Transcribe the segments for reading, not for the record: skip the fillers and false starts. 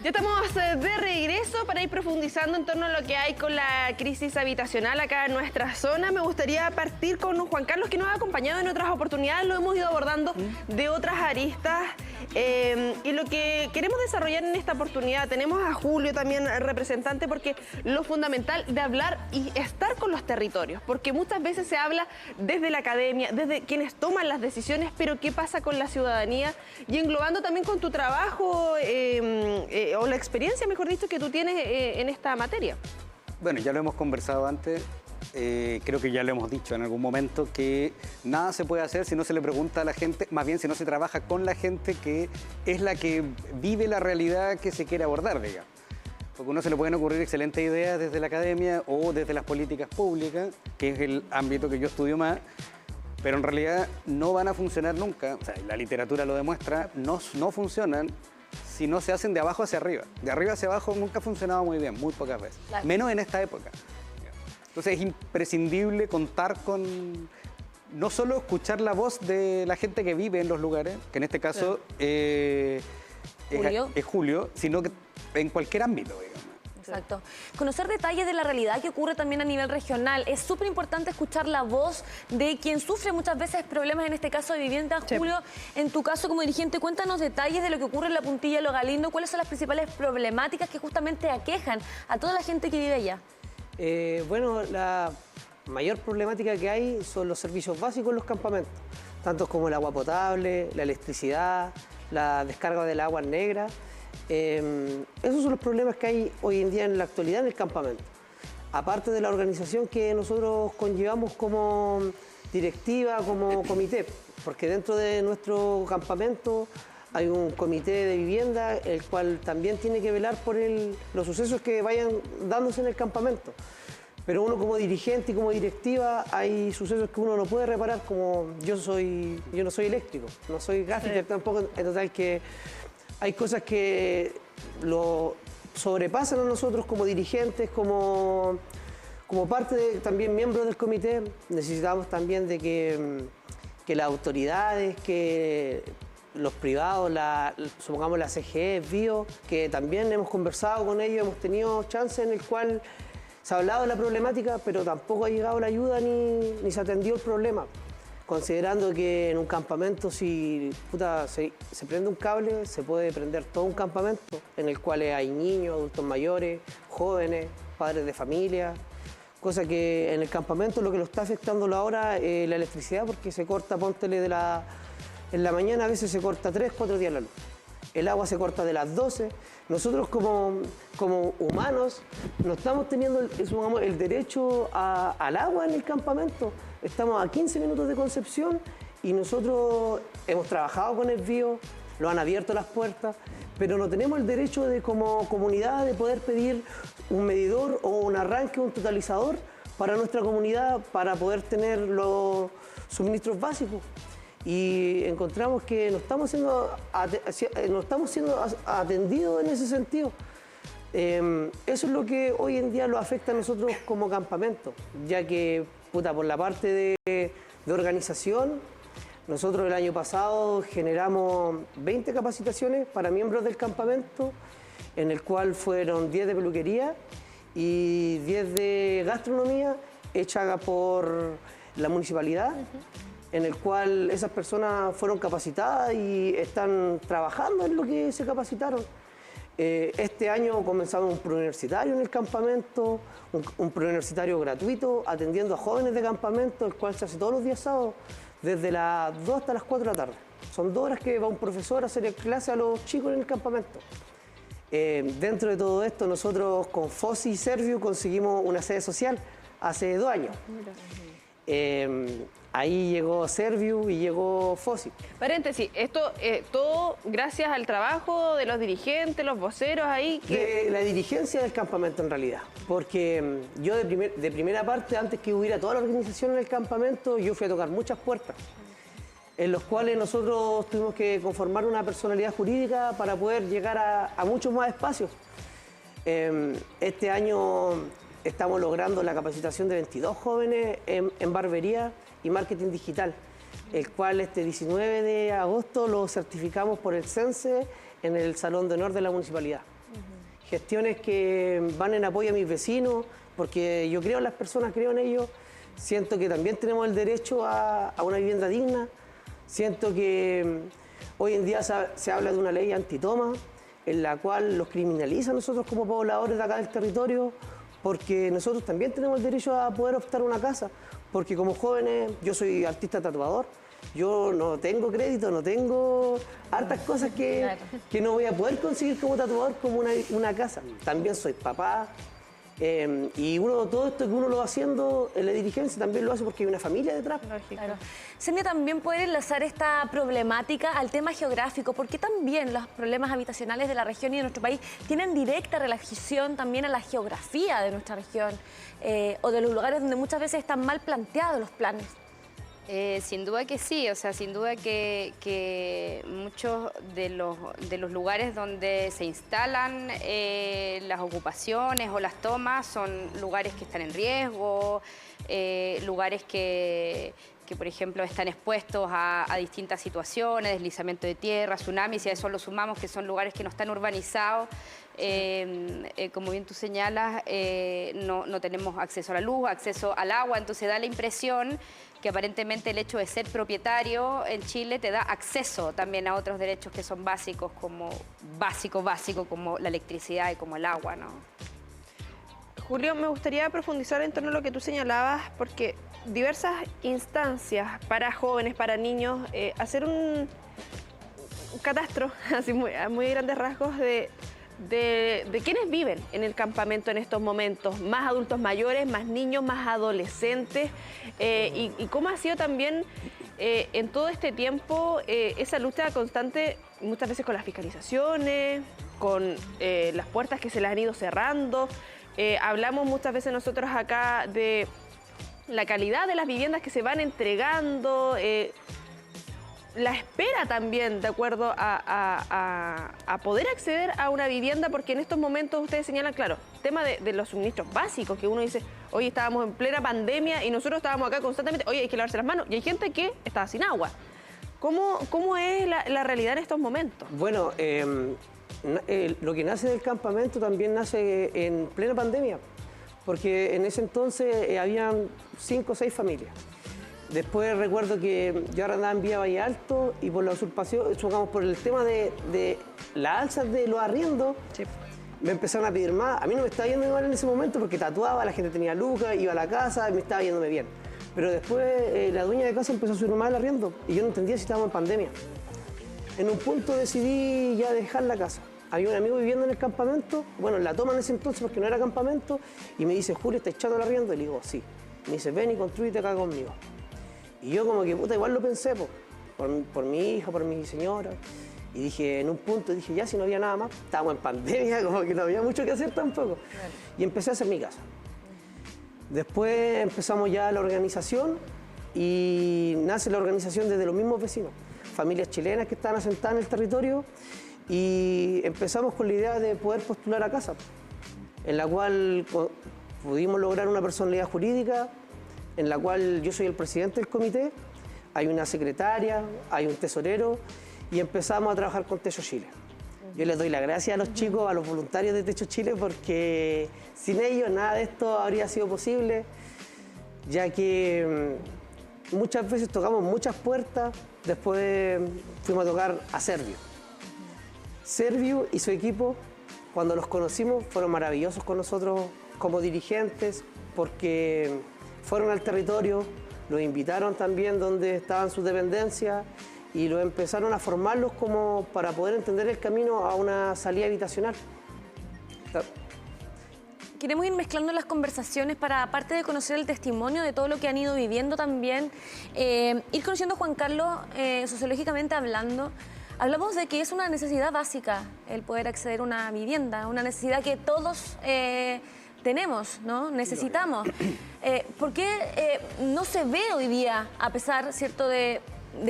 Ya estamos de regreso para ir profundizando en torno a lo que hay con la crisis habitacional acá en nuestra zona. Me gustaría partir con Juan Carlos, que nos ha acompañado en otras oportunidades, lo hemos ido abordando de otras aristas. Y lo que queremos desarrollar en esta oportunidad, tenemos a Julio también representante, porque lo fundamental de hablar y estar con los territorios, porque muchas veces se habla desde la academia, desde quienes toman las decisiones, pero ¿qué pasa con la ciudadanía? Y englobando también con tu trabajo o la experiencia, mejor dicho, que tú tienes en esta materia. Bueno, ya lo hemos conversado antes. Creo que ya lo hemos dicho en algún momento, que nada se puede hacer si no se le pregunta a la gente, más bien si no se trabaja con la gente que es la que vive la realidad que se quiere abordar, digamos. Porque a uno se le pueden ocurrir excelentes ideas desde la academia o desde las políticas públicas, que es el ámbito que yo estudio más, pero en realidad no van a funcionar nunca. O sea, la literatura lo demuestra, no funcionan si no se hacen de abajo hacia arriba. De arriba hacia abajo nunca ha funcionado muy bien, muy pocas veces, claro. Menos en esta época. Entonces es imprescindible contar con, no solo escuchar la voz de la gente que vive en los lugares, que en este caso es Julio, sino que en cualquier ámbito, digamos. Exacto. Conocer detalles de la realidad que ocurre también a nivel regional. Es súper importante escuchar la voz de quien sufre muchas veces problemas, en este caso de vivienda. Sí. Julio, en tu caso como dirigente, cuéntanos detalles de lo que ocurre en la Puntilla de Lo Galindo. ¿Cuáles son las principales problemáticas que justamente aquejan a toda la gente que vive allá? Bueno, la mayor problemática que hay son los servicios básicos en los campamentos, tantos como el agua potable, la electricidad, la descarga del agua negra. Esos son los problemas que hay hoy en día en la actualidad en el campamento. Aparte de la organización que nosotros conllevamos como directiva, como comité, porque dentro de nuestro campamento hay un comité de vivienda, el cual también tiene que velar por los sucesos que vayan dándose en el campamento. Pero uno como dirigente y como directiva, hay sucesos que uno no puede reparar, como yo no soy eléctrico, no soy gráfico, tampoco, en total que hay cosas que lo sobrepasan a nosotros como dirigentes, como parte de también miembros del comité. Necesitamos también de que las autoridades, que los privados, supongamos la CGE, BIO, que también hemos conversado con ellos, hemos tenido chances en el cual se ha hablado de la problemática, pero tampoco ha llegado la ayuda ni se atendió el problema. Considerando que en un campamento, si se prende un cable, se puede prender todo un campamento, en el cual hay niños, adultos mayores, jóvenes, padres de familia, cosa que en el campamento lo que lo está afectando ahora es la electricidad, porque se corta, póntele en la mañana a veces se corta 3, 4 días la luz. El agua se corta de las 12. Nosotros como humanos no estamos teniendo el derecho al agua en el campamento. Estamos a 15 minutos de Concepción y nosotros hemos trabajado con el BIO, lo han abierto las puertas, pero no tenemos el derecho como comunidad de poder pedir un medidor o un arranque, un totalizador para nuestra comunidad para poder tener los suministros básicos. Y encontramos que no estamos siendo atendidos en ese sentido. Eso es lo que hoy en día lo afecta a nosotros como campamento, ya que por la parte de organización, nosotros el año pasado generamos 20 capacitaciones para miembros del campamento, en el cual fueron 10 de peluquería y 10 de gastronomía, hechas por la municipalidad. En el cual esas personas fueron capacitadas y están trabajando en lo que se capacitaron. Este año comenzamos un preuniversitario en el campamento, un preuniversitario gratuito, atendiendo a jóvenes de campamento, el cual se hace todos los días sábados, desde las 2 hasta las 4 de la tarde. Son 2 horas que va un profesor a hacer clase a los chicos en el campamento. Dentro de todo esto, nosotros con FOSI y Serviu conseguimos una sede social hace 2 años. Ahí llegó Serviu y llegó FOSI. Paréntesis, esto todo gracias al trabajo de los dirigentes, los voceros ahí. De la dirigencia del campamento en realidad. Porque yo de primera parte, antes que hubiera toda la organización en el campamento, yo fui a tocar muchas puertas, en los cuales nosotros tuvimos que conformar una personalidad jurídica para poder llegar a muchos más espacios. Este año estamos logrando la capacitación de 22 jóvenes en barbería y marketing digital, el cual este 19 de agosto lo certificamos por el CENSE en el Salón de Honor de la Municipalidad. gestiones que van en apoyo a mis vecinos, porque yo creo en las personas, creo en ellos. Siento que también tenemos el derecho a una vivienda digna. Siento que hoy en día se habla de una ley antitoma, en la cual los criminaliza a nosotros como pobladores de acá del territorio, porque nosotros también tenemos el derecho a poder optar una casa, porque como jóvenes, yo soy artista tatuador, yo no tengo crédito, no tengo hartas cosas que no voy a poder conseguir como tatuador, como una casa. También soy papá, y todo esto que uno lo va haciendo en la dirigencia también lo hace porque hay una familia detrás. Claro. Senia, también poder enlazar esta problemática al tema geográfico, porque también los problemas habitacionales de la región y de nuestro país tienen directa relación también a la geografía de nuestra región, o de los lugares donde muchas veces están mal planteados los planes. Sin duda que sí, o sea, sin duda que muchos de los lugares donde se instalan las ocupaciones o las tomas son lugares que están en riesgo, lugares que por ejemplo están expuestos a distintas situaciones, deslizamiento de tierra, tsunamis, y a eso lo sumamos que son lugares que no están urbanizados. Como bien tú señalas, no tenemos acceso a la luz, acceso al agua, entonces da la impresión que aparentemente el hecho de ser propietario en Chile te da acceso también a otros derechos que son básicos, como básico, como la electricidad y como el agua, ¿no? Julio, me gustaría profundizar en torno a lo que tú señalabas, porque diversas instancias para jóvenes, para niños, hacer un catastro, así a muy grandes rasgos, de quienes viven en el campamento en estos momentos, más adultos mayores, más niños, más adolescentes, y cómo ha sido también en todo este tiempo esa lucha constante, muchas veces con las fiscalizaciones, con las puertas que se les han ido cerrando. Hablamos muchas veces nosotros acá de la calidad de las viviendas que se van entregando, la espera también, de acuerdo a poder acceder a una vivienda, porque en estos momentos ustedes señalan, claro, tema de los suministros básicos, que uno dice, hoy estábamos en plena pandemia y nosotros estábamos acá constantemente, oye, hay que lavarse las manos, y hay gente que estaba sin agua. ¿Cómo es la realidad en estos momentos? Bueno, lo que nace del campamento también nace en plena pandemia, porque en ese entonces habían 5 o 6 familias. Después recuerdo que yo ahora andaba en Vía Valle Alto y por la usurpación, supongamos por el tema de la alza de los arriendos, sí, me empezaron a pedir más. A mí no me estaba yendo mal en ese momento porque tatuaba, la gente tenía lucas, iba a la casa y me estaba yéndome bien. Pero después la dueña de casa empezó a subir más el arriendo y yo no entendía si estábamos en pandemia. En un punto decidí ya dejar la casa. Había un amigo viviendo en el campamento, bueno, en la toma en ese entonces porque no era campamento, y me dice, Julio, ¿estás echando el arriendo? Y le digo, sí. Me dice, ven y construite acá conmigo. Y yo como que, puta, igual lo pensé, por mi hija, por mi señora. Y dije, en un punto, dije, ya si no había nada más, estábamos en pandemia, como que no había mucho que hacer tampoco. Claro. Y empecé a hacer mi casa. Después empezamos ya la organización y nace la organización desde los mismos vecinos, familias chilenas que estaban asentadas en el territorio, y empezamos con la idea de poder postular a casa, en la cual pudimos lograr una personalidad jurídica, en la cual yo soy el presidente del comité, hay una secretaria, hay un tesorero, y empezamos a trabajar con Techo Chile. Yo les doy las gracias a los chicos, a los voluntarios de Techo Chile, porque sin ellos nada de esto habría sido posible, ya que muchas veces tocamos muchas puertas, después fuimos a tocar a Servio. Servio y su equipo, cuando los conocimos, fueron maravillosos con nosotros como dirigentes, porque fueron al territorio, los invitaron también donde estaban sus dependencias y los empezaron a formarlos como para poder entender el camino a una salida habitacional. Queremos ir mezclando las conversaciones para, aparte de conocer el testimonio de todo lo que han ido viviendo también, ir conociendo a Juan Carlos sociológicamente hablando. Hablamos de que es una necesidad básica el poder acceder a una vivienda, una necesidad que todos tenemos, ¿no? Necesitamos. ¿Por qué no se ve hoy día, a pesar, ¿cierto?, de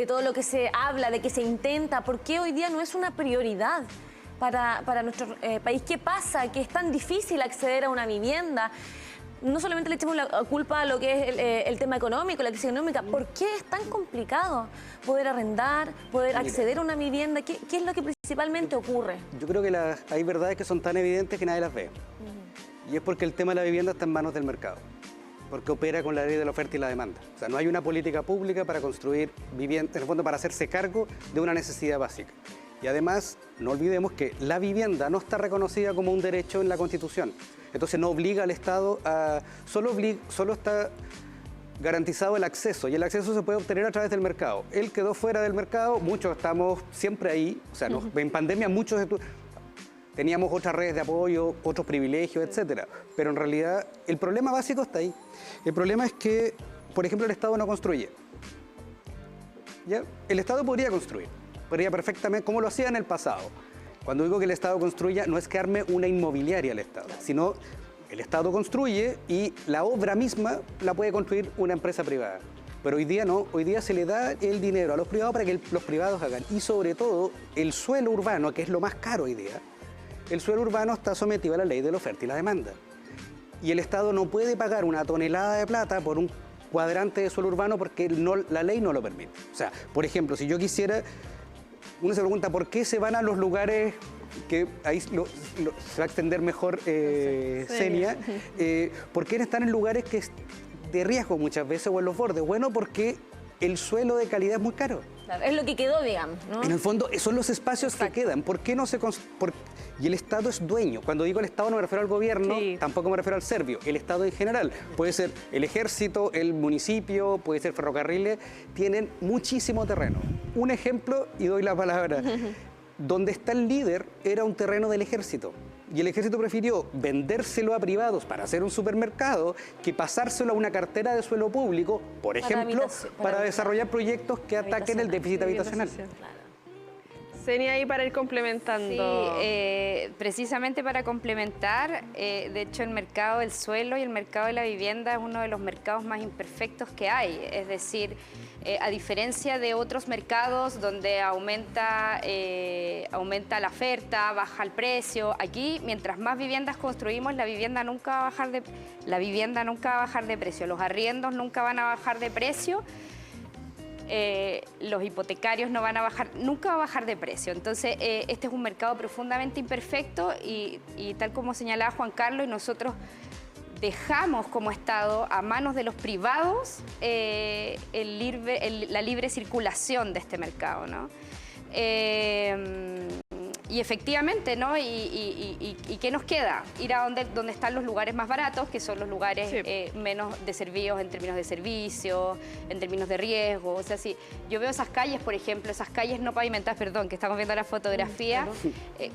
todo lo que se habla, de que se intenta? ¿Por qué hoy día no es una prioridad para nuestro país? ¿Qué pasa? Que es tan difícil acceder a una vivienda. No solamente le echemos la culpa a lo que es el tema económico, la crisis económica. ¿Por qué es tan complicado poder arrendar, poder acceder a una vivienda? ¿Qué es lo que principalmente ocurre? Yo creo que hay verdades que son tan evidentes que nadie las ve. Y es porque el tema de la vivienda está en manos del mercado, porque opera con la ley de la oferta y la demanda. O sea, no hay una política pública para construir vivienda, en el fondo para hacerse cargo de una necesidad básica. Y además, no olvidemos que la vivienda no está reconocida como un derecho en la Constitución. Entonces no obliga al Estado a... Solo está garantizado el acceso, y el acceso se puede obtener a través del mercado. Él quedó fuera del mercado, muchos estamos siempre ahí. O sea, en pandemia muchos teníamos otras redes de apoyo, otros privilegios, etcétera. Pero en realidad el problema básico está ahí. El problema es que, por ejemplo, el Estado no construye. ¿Ya? El Estado podría construir. Podría perfectamente, como lo hacía en el pasado. Cuando digo que el Estado construya, no es que arme una inmobiliaria el Estado, sino el Estado construye y la obra misma la puede construir una empresa privada. Pero hoy día no, hoy día se le da el dinero a los privados para que los privados hagan. Y sobre todo, el suelo urbano, que es lo más caro hoy día, el suelo urbano está sometido a la ley de la oferta y la demanda. Y el Estado no puede pagar una tonelada de plata por un cuadrante de suelo urbano porque la ley no lo permite. O sea, por ejemplo, si yo quisiera... Uno se pregunta por qué se van a los lugares que ahí se va a extender mejor Senia. ¿Por qué están en lugares que es de riesgo muchas veces o en los bordes? Bueno, porque el suelo de calidad es muy caro. Claro, es lo que quedó, digamos, ¿no? En el fondo, son los espacios que quedan. ¿Por qué no se y el Estado es dueño? Cuando digo el Estado no me refiero al gobierno, tampoco me refiero al servio. El Estado en general. Puede ser el ejército, el municipio, puede ser ferrocarriles. Tienen muchísimo terreno. Un ejemplo, y doy la palabra. Donde está el líder era un terreno del ejército. Y el ejército prefirió vendérselo a privados para hacer un supermercado que pasárselo a una cartera de suelo público, por ejemplo, para desarrollar proyectos que ataquen el déficit habitacional. Senia, ahí para ir complementando. Sí, precisamente para complementar, de hecho el mercado del suelo y el mercado de la vivienda es uno de los mercados más imperfectos que hay. Es decir, a diferencia de otros mercados donde aumenta la oferta, baja el precio, aquí mientras más viviendas construimos, la vivienda nunca va a bajar de precio, los arriendos nunca van a bajar de precio. Los hipotecarios nunca va a bajar de precio. Entonces, este es un mercado profundamente imperfecto y tal como señalaba Juan Carlos, y nosotros dejamos como Estado a manos de los privados la libre circulación de este mercado, ¿no? Y efectivamente, ¿no? ¿Y qué nos queda? Ir a donde están los lugares más baratos, que son los lugares menos deservidos en términos de servicio, en términos de riesgo. O sea, si yo veo esas calles, por ejemplo, esas calles no pavimentadas, perdón, que estamos viendo la fotografía,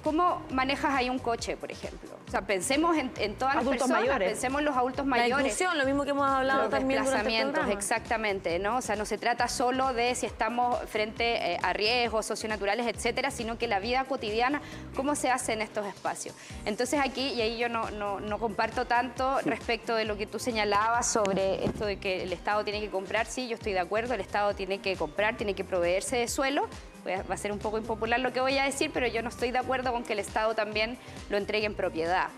¿cómo manejas ahí un coche, por ejemplo? O sea, pensemos en todas las personas, mayores. Pensemos en los adultos mayores. La inclusión, lo mismo que hemos hablado Los también durante el desplazamientos, programa. exactamente, ¿no? O sea, no se trata solo de si estamos frente a riesgos socionaturales, etcétera, sino que la vida cotidiana, cómo se hace en estos espacios. Entonces aquí, y ahí yo no comparto tanto respecto de lo que tú señalabas sobre esto de que el Estado tiene que comprar. Sí, yo estoy de acuerdo, el Estado tiene que comprar, tiene que proveerse de suelo. Va a ser un poco impopular lo que voy a decir, pero yo no estoy de acuerdo con que el Estado también lo entregue en propiedad.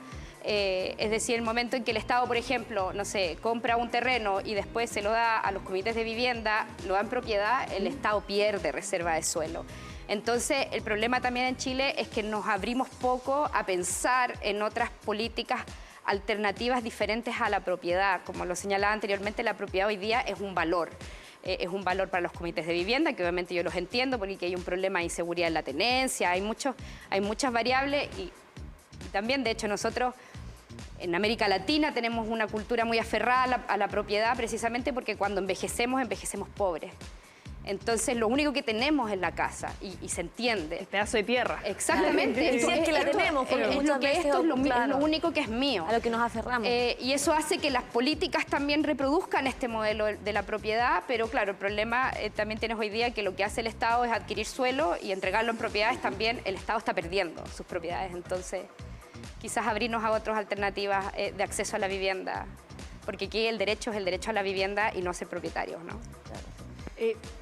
Es decir, el momento en que el Estado, por ejemplo, no sé, compra un terreno y después se lo da a los comités de vivienda, lo da en propiedad, el Estado pierde reserva de suelo. Entonces, el problema también en Chile es que nos abrimos poco a pensar en otras políticas alternativas diferentes a la propiedad. Como lo señalaba anteriormente, la propiedad hoy día es un valor. Es un valor para los comités de vivienda, que obviamente yo los entiendo, porque hay un problema de inseguridad en la tenencia, hay muchas variables y también, de hecho, nosotros en América Latina tenemos una cultura muy aferrada a la propiedad precisamente porque cuando envejecemos pobres. Entonces, lo único que tenemos es la casa y se entiende. El pedazo de tierra. Exactamente. Sí, es que la tenemos, porque muchas veces esto es lo claro, único que es mío. a lo que nos aferramos. Y eso hace que las políticas también reproduzcan este modelo de la propiedad, pero claro, el problema también tienes hoy día que lo que hace el Estado es adquirir suelo y entregarlo en propiedades también. El Estado está perdiendo sus propiedades, entonces quizás abrirnos a otras alternativas de acceso a la vivienda, porque aquí el derecho es el derecho a la vivienda y no ser propietarios, ¿no? Claro.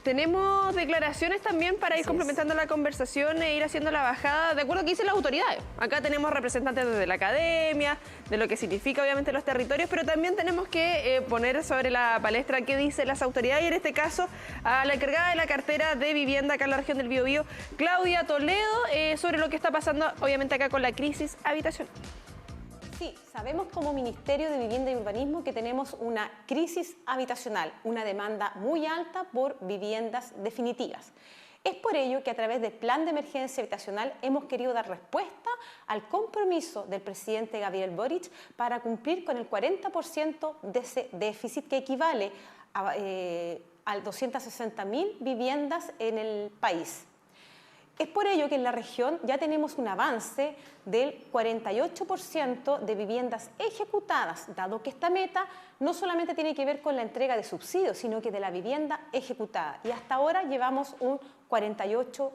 Tenemos declaraciones también para ir complementando la conversación e ir haciendo la bajada de acuerdo a lo que dicen las autoridades. Acá tenemos representantes desde la academia, de lo que significa obviamente los territorios, pero también tenemos que poner sobre la palestra qué dicen las autoridades y en este caso a la encargada de la cartera de vivienda acá en la región del Biobío, Claudia Toledo, sobre lo que está pasando obviamente acá con la crisis habitacional. Sí, sabemos como Ministerio de Vivienda y Urbanismo que tenemos una crisis habitacional, una demanda muy alta por viviendas definitivas. Es por ello que a través del Plan de Emergencia Habitacional hemos querido dar respuesta al compromiso del presidente Gabriel Boric para cumplir con el 40% de ese déficit que equivale a 260.000 viviendas en el país. Es por ello que en la región ya tenemos un avance del 48% de viviendas ejecutadas, dado que esta meta no solamente tiene que ver con la entrega de subsidios, sino que de la vivienda ejecutada. Y hasta ahora llevamos un 48%.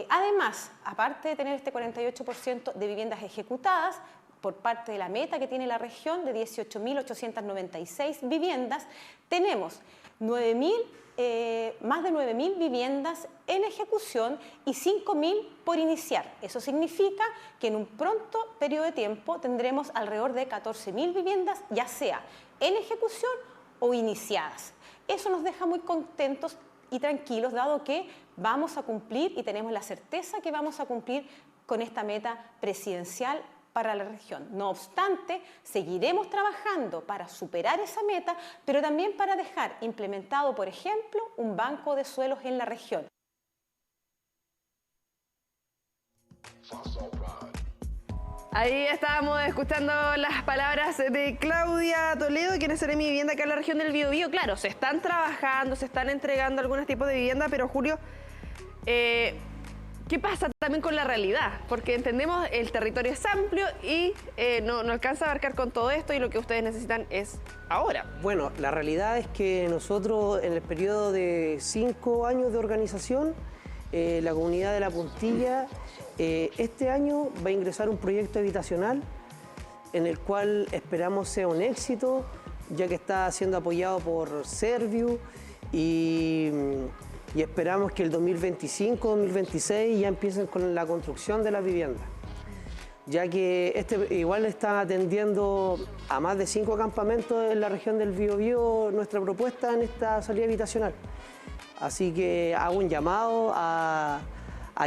Además, aparte de tener este 48% de viviendas ejecutadas, por parte de la meta que tiene la región de 18.896 viviendas, tenemos más de 9.000 viviendas en ejecución y 5.000 por iniciar. Eso significa que en un pronto periodo de tiempo tendremos alrededor de 14.000 viviendas, ya sea en ejecución o iniciadas. Eso nos deja muy contentos y tranquilos, dado que vamos a cumplir y tenemos la certeza que vamos a cumplir con esta meta presidencial para la región. No obstante, seguiremos trabajando para superar esa meta, pero también para dejar implementado, por ejemplo, un banco de suelos en la región. Ahí estábamos escuchando las palabras de Claudia Toledo, quien es Seremi Vivienda acá en la región del Biobío. Claro, se están trabajando, se están entregando algunos tipos de vivienda, pero Julio, ¿qué pasa también con la realidad? Porque entendemos el territorio es amplio y no alcanza a abarcar con todo esto y lo que ustedes necesitan es ahora. Bueno, la realidad es que nosotros en el periodo de 5 años de organización, la comunidad de La Puntilla este año va a ingresar un proyecto habitacional en el cual esperamos sea un éxito, ya que está siendo apoyado por Serviu y esperamos que el 2025-2026 ya empiecen con la construcción de las viviendas, ya que igual está atendiendo a más de 5 campamentos en la región del Biobío nuestra propuesta en esta salida habitacional. Así que hago un llamado a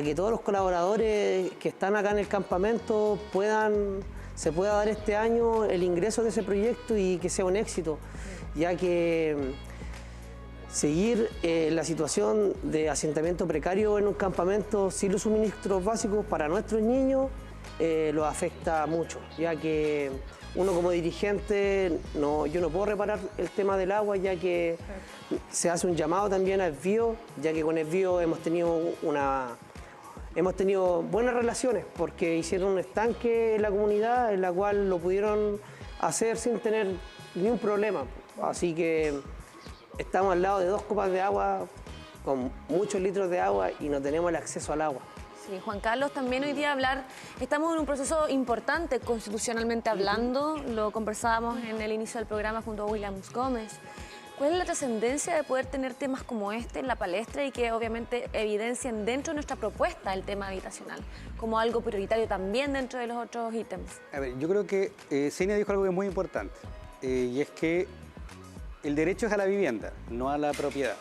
que todos los colaboradores que están acá en el campamento se pueda dar este año el ingreso de ese proyecto y que sea un éxito, ya que seguir la situación de asentamiento precario en un campamento sin los suministros básicos para nuestros niños los afecta mucho, ya que uno como dirigente, yo no puedo reparar el tema del agua, ya que se hace un llamado también a Esbio, ya que con Esbio hemos tenido buenas relaciones, porque hicieron un estanque en la comunidad, en la cual lo pudieron hacer sin tener ni un problema. Así que estamos al lado de 2 copas de agua, con muchos litros de agua y no tenemos el acceso al agua. Sí, Juan Carlos, también hoy día estamos en un proceso importante constitucionalmente hablando, lo conversábamos en el inicio del programa junto a Williams Gómez. ¿Cuál es la trascendencia de poder tener temas como este en la palestra y que obviamente evidencien dentro de nuestra propuesta el tema habitacional como algo prioritario también dentro de los otros ítems? A ver, yo creo que Senia dijo algo que es muy importante y es que el derecho es a la vivienda, no a la propiedad.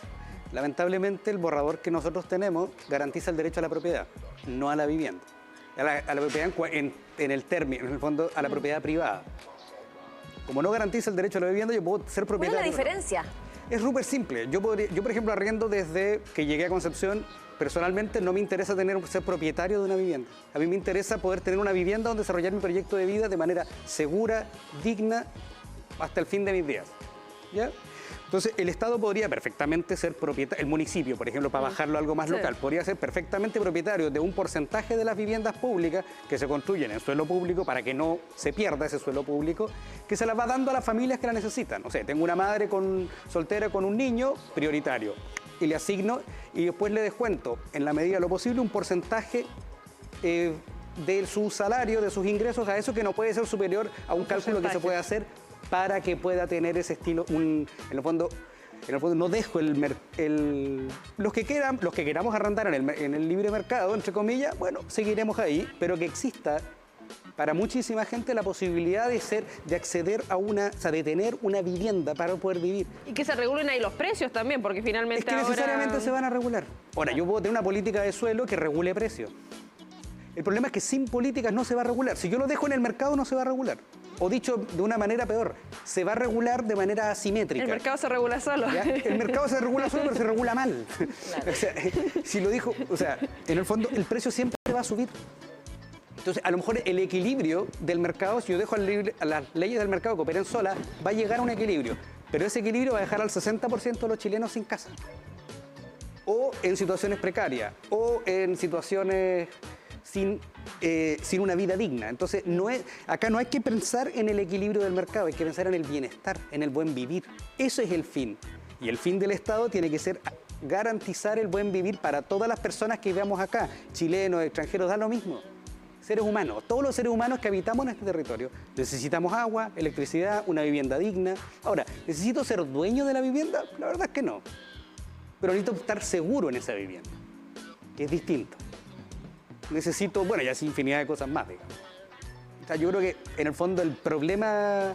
Lamentablemente el borrador que nosotros tenemos garantiza el derecho a la propiedad, no a la vivienda. A la propiedad en el término, en el fondo, a la propiedad privada. Como no garantiza el derecho a la vivienda, yo puedo ser propietario. ¿Cuál es la diferencia? Es súper simple. Yo, por ejemplo, arriendo desde que llegué a Concepción, personalmente no me interesa ser propietario de una vivienda. A mí me interesa poder tener una vivienda donde desarrollar mi proyecto de vida de manera segura, digna, hasta el fin de mis días. ¿Ya? Entonces, el Estado podría perfectamente ser propietario, el municipio, por ejemplo, para bajarlo a algo más local, podría ser perfectamente propietario de un porcentaje de las viviendas públicas que se construyen en suelo público para que no se pierda ese suelo público, que se las va dando a las familias que la necesitan. O sea, tengo una madre soltera con un niño, prioritario, y le asigno y después le descuento, en la medida de lo posible, un porcentaje de su salario, de sus ingresos, a eso que no puede ser superior a un cálculo que se puede hacer para que pueda tener ese estilo, en el fondo, en el fondo no dejo los que queramos arrendar en el libre mercado, entre comillas, bueno, seguiremos ahí, pero que exista para muchísima gente la posibilidad de acceder a de tener una vivienda para poder vivir. Y que se regulen ahí los precios también, porque finalmente es que necesariamente se van a regular. Ahora, yo puedo tener una política de suelo que regule precios. El problema es que sin políticas no se va a regular. Si yo lo dejo en el mercado, no se va a regular. O dicho de una manera peor, se va a regular de manera asimétrica. El mercado se regula solo. ¿Ya? El mercado se regula solo, pero se regula mal. Claro. O sea, si lo dijo, o sea, en el fondo el precio siempre va a subir. Entonces, a lo mejor el equilibrio del mercado, si yo dejo a las leyes del mercado que operen solas, va a llegar a un equilibrio. Pero ese equilibrio va a dejar al 60% de los chilenos sin casa. O en situaciones precarias, o en situaciones sin una vida digna. Entonces, acá no hay que pensar en el equilibrio del mercado, hay que pensar en el bienestar, en el buen vivir. Eso es el fin. Y el fin del Estado tiene que ser garantizar el buen vivir para todas las personas que vivamos acá, chilenos, extranjeros, da lo mismo. Seres humanos, todos los seres humanos que habitamos en este territorio. Necesitamos agua, electricidad, una vivienda digna. Ahora, ¿necesito ser dueño de la vivienda? La verdad es que no. Pero necesito estar seguro en esa vivienda, que es distinto. Necesito, bueno, y así infinidad de cosas más, digamos. O sea, yo creo que en el fondo el problema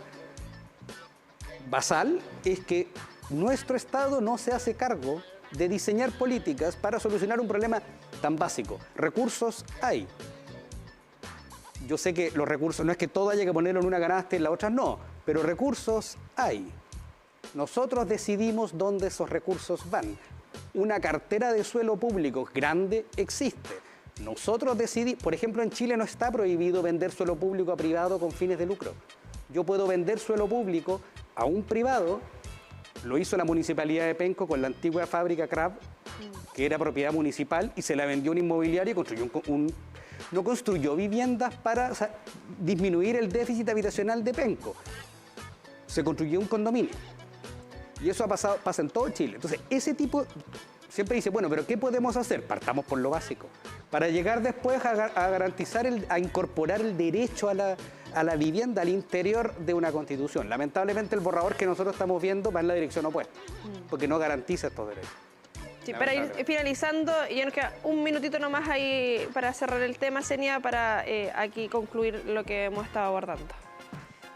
basal es que nuestro Estado no se hace cargo de diseñar políticas para solucionar un problema tan básico. Recursos hay. Yo sé que los recursos, no es que todo haya que ponerlo en una canasta y en la otra no, pero recursos hay. Nosotros decidimos dónde esos recursos van. Una cartera de suelo público grande existe. Nosotros decidimos, por ejemplo, en Chile no está prohibido vender suelo público a privado con fines de lucro. Yo puedo vender suelo público a un privado, lo hizo la Municipalidad de Penco con la antigua fábrica Crab, que era propiedad municipal, y se la vendió a un inmobiliario y construyó no construyó viviendas para disminuir el déficit habitacional de Penco. Se construyó un condominio. Y eso pasa en todo Chile. Entonces, ese tipo siempre dice, bueno, pero ¿qué podemos hacer? Partamos por lo básico. Para llegar después a garantizar, a incorporar el derecho a la vivienda al interior de una constitución. Lamentablemente, el borrador que nosotros estamos viendo va en la dirección opuesta, porque no garantiza estos derechos. Sí, para ir finalizando, ya nos queda un minutito nomás ahí para cerrar el tema, Senia, para aquí concluir lo que hemos estado abordando.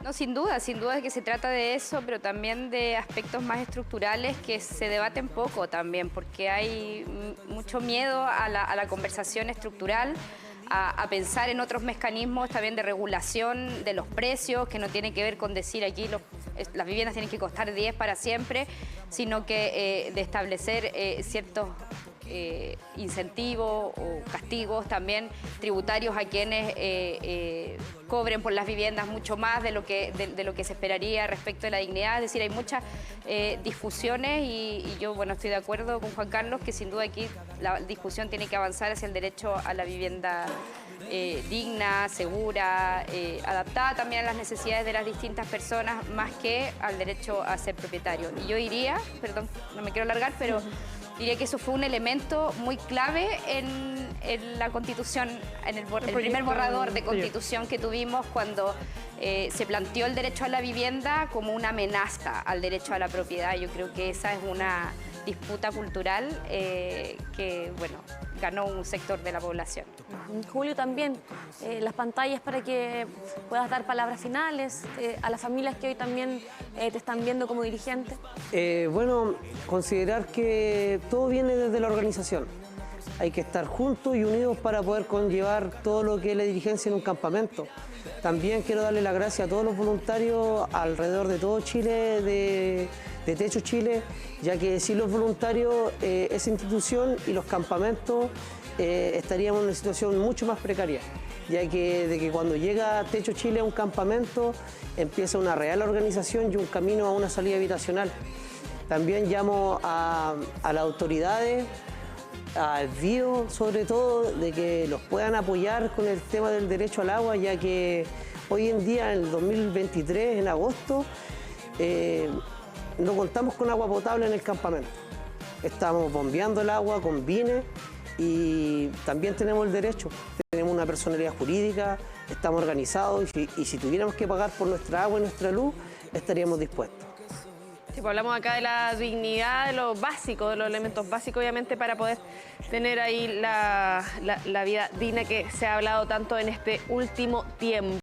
No, sin duda que se trata de eso, pero también de aspectos más estructurales que se debaten poco también, porque hay mucho miedo a la conversación estructural, a pensar en otros mecanismos también de regulación de los precios, que no tiene que ver con decir aquí las viviendas tienen que costar 10 para siempre, sino que de establecer ciertos incentivos o castigos también tributarios a quienes cobren por las viviendas mucho más de lo que se esperaría respecto de la dignidad. Es decir, hay muchas discusiones y yo, bueno, estoy de acuerdo con Juan Carlos que sin duda aquí la discusión tiene que avanzar hacia el derecho a la vivienda digna, segura, adaptada también a las necesidades de las distintas personas, más que al derecho a ser propietario. Y yo diría, perdón, no me quiero alargar, pero diría que eso fue un elemento muy clave en la Constitución, en el primer borrador de Constitución que tuvimos cuando se planteó el derecho a la vivienda como una amenaza al derecho a la propiedad. Yo creo que esa es una disputa cultural que, bueno, ganó un sector de la población. Julio, también las pantallas para que puedas dar palabras finales a las familias que hoy también te están viendo como dirigente. Bueno, considerar que todo viene desde la organización. Hay que estar juntos y unidos para poder conllevar todo lo que es la dirigencia en un campamento. También quiero darle las gracias a todos los voluntarios alrededor de todo Chile, de Techo Chile, ya que sin los voluntarios, esa institución y los campamentos estaríamos en una situación mucho más precaria, ya que cuando llega Techo Chile a un campamento empieza una real organización y un camino a una salida habitacional. También llamo a las autoridades, al BIO sobre todo, de que los puedan apoyar con el tema del derecho al agua, ya que hoy en día, en el 2023, en agosto, no contamos con agua potable en el campamento. Estamos bombeando el agua con vines y también tenemos el derecho. Tenemos una personalidad jurídica, estamos organizados y si tuviéramos que pagar por nuestra agua y nuestra luz, estaríamos dispuestos. Sí, pues hablamos acá de la dignidad, de lo básico, de los elementos básicos, obviamente, para poder tener ahí la vida digna que se ha hablado tanto en este último tiempo.